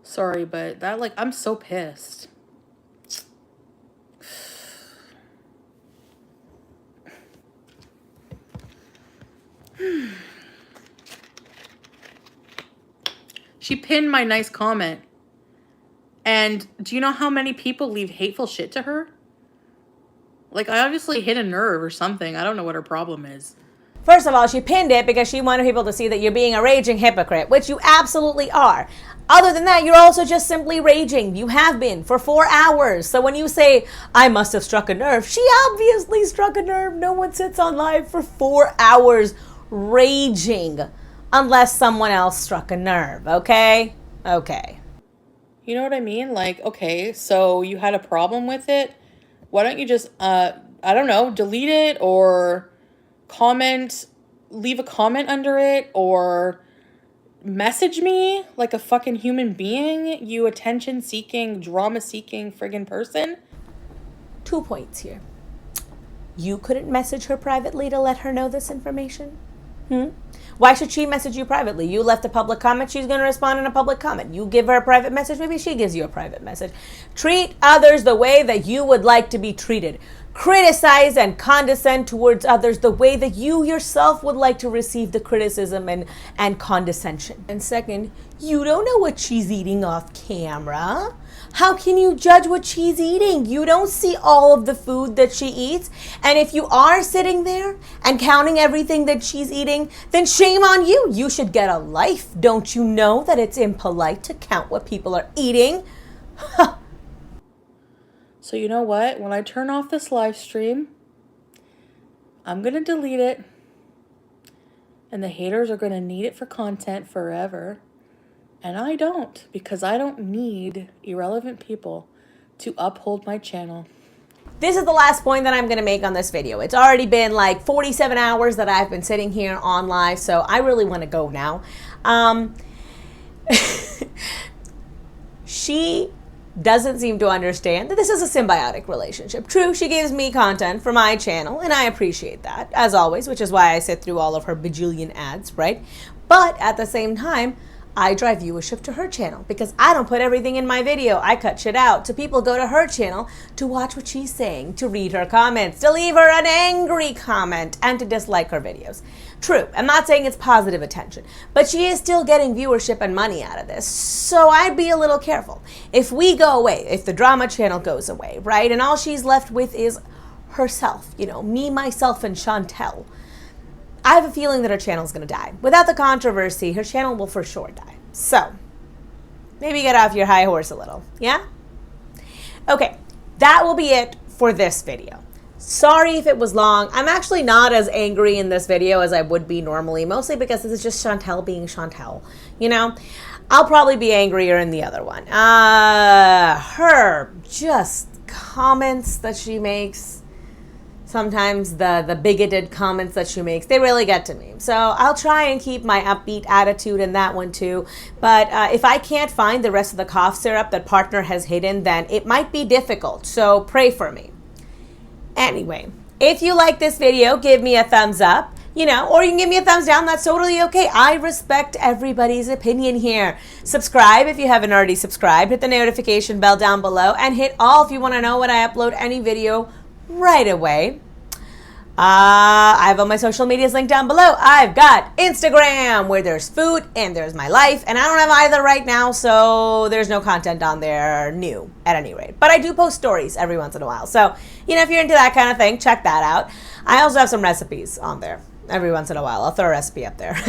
Sorry, but that, like, I'm so pissed. She pinned my nice comment. And do you know how many people leave hateful shit to her? Like, I obviously hit a nerve or something. I don't know what her problem is. First of all, she pinned it because she wanted people to see that you're being a raging hypocrite, which you absolutely are. Other than that, you're also just simply raging. You have been for 4 hours. So when you say, I must have struck a nerve, she obviously struck a nerve. No one sits on live for 4 hours raging unless someone else struck a nerve, okay? Okay. You know what I mean? Like, okay, so you had a problem with it. Why don't you just, I don't know, delete it or leave a comment under it or message me like a fucking human being, you attention-seeking, drama-seeking friggin' person? 2 points here. You couldn't message her privately to let her know this information? Why should she message you privately? You left a public comment, she's going to respond in a public comment. You give her a private message, maybe she gives you a private message. Treat others the way that you would like to be treated. Criticize and condescend towards others the way that you yourself would like to receive the criticism and condescension. And second, you don't know what she's eating off camera. How can you judge what she's eating? You don't see all of the food that she eats. And if you are sitting there and counting everything that she's eating, then shame on you. You should get a life. Don't you know that it's impolite to count what people are eating? So you know what? When I turn off this live stream, I'm going to delete it. And the haters are going to need it for content forever. And I don't, because I don't need irrelevant people to uphold my channel. This is the last point that I'm going to make on this video. It's already been like 47 hours that I've been sitting here on live, so I really want to go now. She doesn't seem to understand that this is a symbiotic relationship. True, she gives me content for my channel, and I appreciate that, as always, which is why I sit through all of her bajillion ads, right? But at the same time, I drive viewership to her channel because I don't put everything in my video. I cut shit out. So people go to her channel to watch what she's saying, to read her comments, to leave her an angry comment, and to dislike her videos. True, I'm not saying it's positive attention, but she is still getting viewership and money out of this. So I'd be a little careful. If we go away, if the drama channel goes away, right, and all she's left with is herself, you know, me, myself, and Chantel, I have a feeling that her channel is going to die. Without the controversy, her channel will for sure die. So, maybe get off your high horse a little, yeah? Okay, that will be it for this video. Sorry if it was long. I'm actually not as angry in this video as I would be normally, mostly because this is just Chantel being Chantel, you know? I'll probably be angrier in the other one. Her just comments that she makes, sometimes the bigoted comments that she makes, they really get to me. So I'll try and keep my upbeat attitude in that one too. But if I can't find the rest of the cough syrup that partner has hidden, then it might be difficult. So pray for me. Anyway, if you like this video, give me a thumbs up, you know, or you can give me a thumbs down. That's totally okay. I respect everybody's opinion here. Subscribe if you haven't already subscribed. Hit the notification bell down below and hit all if you want to know when I upload any video right away. I have all my social medias linked down below. I've got Instagram, where there's food, and there's my life, and I don't have either right now, so there's no content on there new, at any rate. But I do post stories every once in a while, so, you know, if you're into that kind of thing, check that out. I also have some recipes on there every once in a while. I'll throw a recipe up there.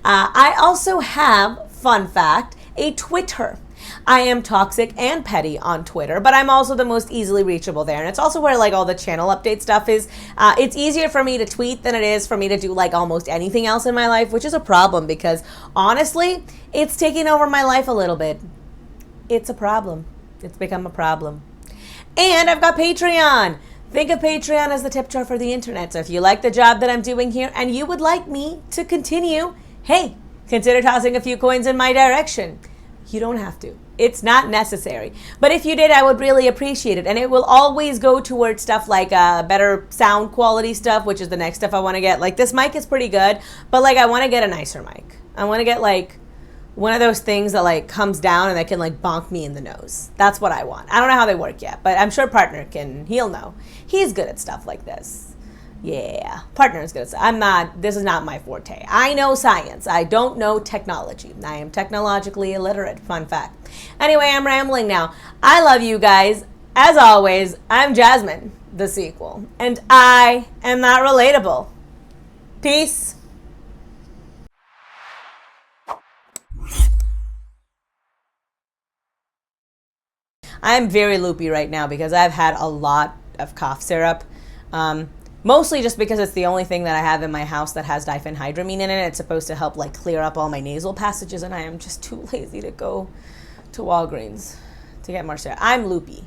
I also have, fun fact, a Twitter. I am toxic and petty on Twitter, but I'm also the most easily reachable there. And it's also where like all the channel update stuff is. It's easier for me to tweet than it is for me to do like almost anything else in my life, which is a problem because honestly, it's taking over my life a little bit. It's a problem. It's become a problem. And I've got Patreon. Think of Patreon as the tip jar for the internet. So if you like the job that I'm doing here and you would like me to continue, hey, consider tossing a few coins in my direction. You don't have to. It's not necessary. But if you did, I would really appreciate it. And it will always go towards stuff like better sound quality stuff, which is the next stuff I want to get. Like this mic is pretty good, but like I want to get a nicer mic. I want to get like one of those things that like comes down and that can like bonk me in the nose. That's what I want. I don't know how they work yet, but I'm sure partner can, he'll know. He's good at stuff like this. Yeah, partner is good. This is not my forte. I know science. I don't know technology. I am technologically illiterate. Fun fact. Anyway, I'm rambling now. I love you guys. As always, I'm Jasmine, the sequel, and I am not relatable. Peace. I'm very loopy right now because I've had a lot of cough syrup. Mostly just because it's the only thing that I have in my house that has diphenhydramine in it. It's supposed to help like clear up all my nasal passages, and I am just too lazy to go to Walgreens to get more syrup. I'm loopy.